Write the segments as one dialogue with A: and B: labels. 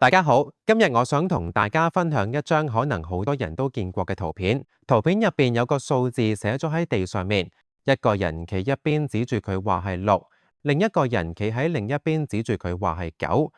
A: 大家好，今日我想同大家分享一張可能好多人都見過嘅圖片。圖片入邊有個數字寫咗喺地上面，一個人企一邊指住佢話係6，另一個人企喺另一邊指住佢話係9。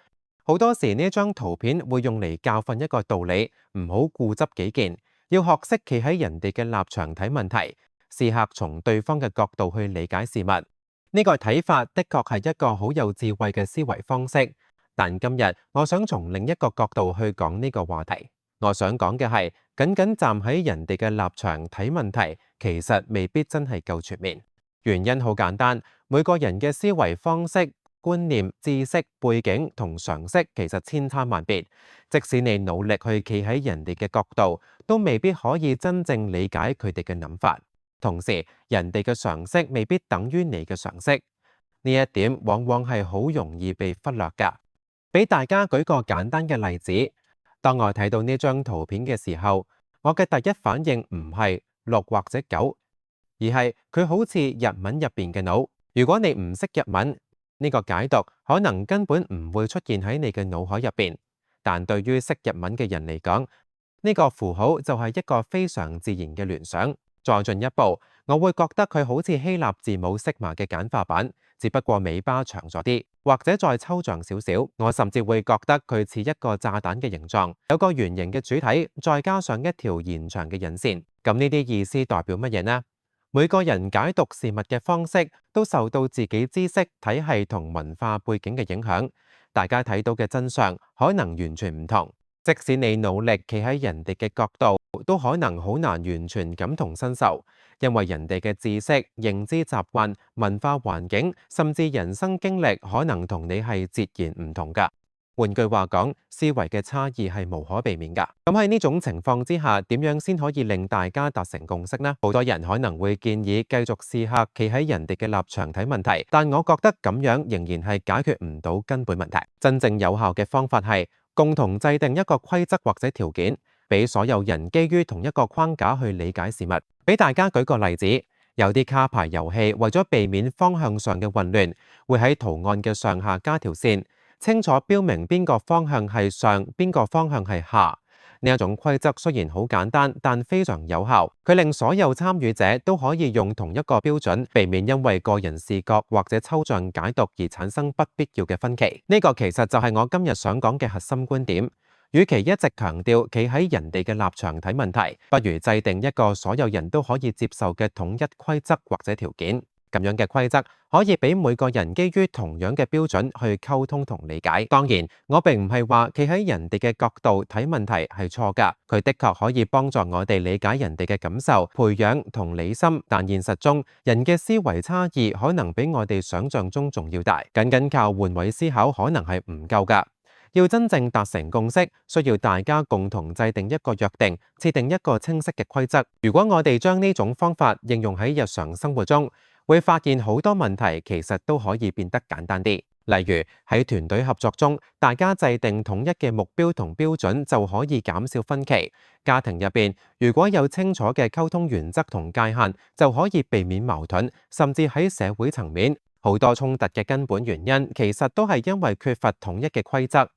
A: 好多時呢張圖片會用嚟教訓一個道理，唔好固執己見，要學識企喺人哋嘅立場睇問題，試下從對方嘅角度去理解事物。呢個睇法的確係一個好有智慧嘅思維方式。但今日我想從另一個角度去講呢個話題。我想講嘅係，僅僅站喺人哋嘅立場睇問題，其實未必真係夠全面。原因好簡單，每個人嘅思維方式、觀念、知識、背景同常識其實千差萬別。即使你努力去企喺人哋嘅角度，都未必可以真正理解佢哋嘅諗法。同時，人哋嘅常識未必等於你嘅常識。呢一點往往係好容易被忽略㗎。俾大家舉個簡單嘅例子，當我睇到呢張圖片嘅時候，我嘅第一反應唔係6或者9，而係佢好似日文入邊嘅腦。如果你唔識日文，呢個解讀可能根本唔會出現喺你嘅腦海入邊。但對於識日文嘅人嚟講，呢個符號就係一個非常自然嘅聯想。再進一步，我會覺得佢好似希臘字母 sigma 嘅簡化版，只不過尾巴長咗啲，或者再抽象少少。我甚至會覺得佢似一個炸彈嘅形狀，有個圓形嘅主體，再加上一條延長嘅引線。咁呢啲意思代表乜嘢呢？每個人解讀事物嘅方式都受到自己知識體系同文化背景嘅影響，大家睇到嘅真相可能完全唔同。即使你努力企喺人哋嘅角度，都可能好難完全感同身受，因為人哋嘅知識、認知習慣、文化環境，甚至人生經歷，可能同你係截然唔同㗎。換句話講，思維嘅差異係無可避免㗎。咁喺呢種情況之下，點樣先可以令大家達成共識呢？好多人可能會建議繼續試下企喺人哋嘅立場睇問題，但我覺得咁樣仍然係解決唔到根本問題。真正有效嘅方法係共同制定一個規則或者條件，俾所有人基於同一個框架去理解事物。俾大家舉個例子，有啲卡牌遊戲為咗避免方向上嘅混亂，會喺圖案嘅上下加條線，清楚標明邊個方向係上，邊個方向係下。呢一種規則雖然好簡單，但非常有效。佢令所有參與者都可以用同一個標準，避免因為個人視覺或者抽象解讀而產生不必要嘅分歧。呢個其實就係我今日想講嘅核心觀點。與其一直強調企喺人哋嘅立場睇問題，不如制定一個所有人都可以接受嘅統一規則或者條件。咁樣嘅規則可以俾每個人基於同樣嘅標準去溝通同理解。當然，我並唔係話企喺人哋嘅角度睇問題係錯㗎，佢的確可以幫助我哋理解人哋嘅感受，培養同理心。但現實中，人嘅思維差異可能比我哋想象中仲要大，僅靠換位思考可能係唔夠㗎。要真正達成共識，需要大家共同制定一個約定，設定一個清晰嘅規則。如果我哋將呢種方法應用喺日常生活中，會發現好多問題其實都可以變得簡單啲。例如喺團隊合作中，大家制定統一嘅目標同標準就可以減少分歧。家庭入邊，如果有清楚嘅溝通原則同界限，就可以避免矛盾。甚至喺社會層面，好多衝突嘅根本原因其實都係因為缺乏統一嘅規則。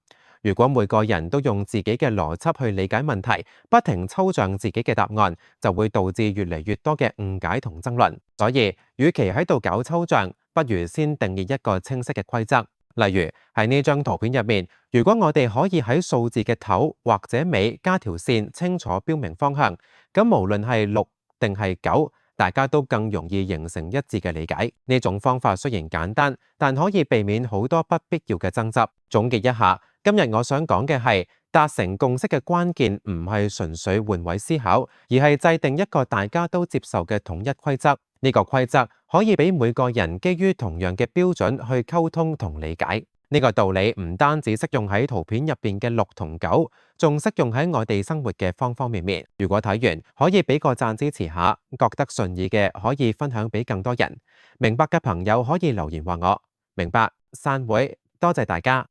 A: 如果每個人都用自己嘅邏輯去理解問題，不停抽象自己嘅答案，就會導致越嚟越多嘅誤解同爭論。所以，與其喺度搞抽象，不如先定義一個清晰嘅規則。例如喺呢張圖片入面，如果我哋可以喺數字嘅頭或者尾加條線，清楚標明方向，咁無論係6定係9，大家都更容易形成一致嘅理解。呢種方法雖然簡單，但可以避免好多不必要嘅爭執。總結一下，今日我想講嘅係達成共識嘅關鍵唔係純粹換位思考，而係制定一個大家都接受嘅統一規則。呢個規則可以俾每個人基於同樣嘅標準去溝通同理解。呢個道理唔單止適用喺圖片入邊嘅6同9，仲適用喺我哋生活嘅方方面面。如果睇完可以俾個讚支持下，覺得順意嘅可以分享俾更多人。明白嘅朋友可以留言話我明白。散會，多謝大家。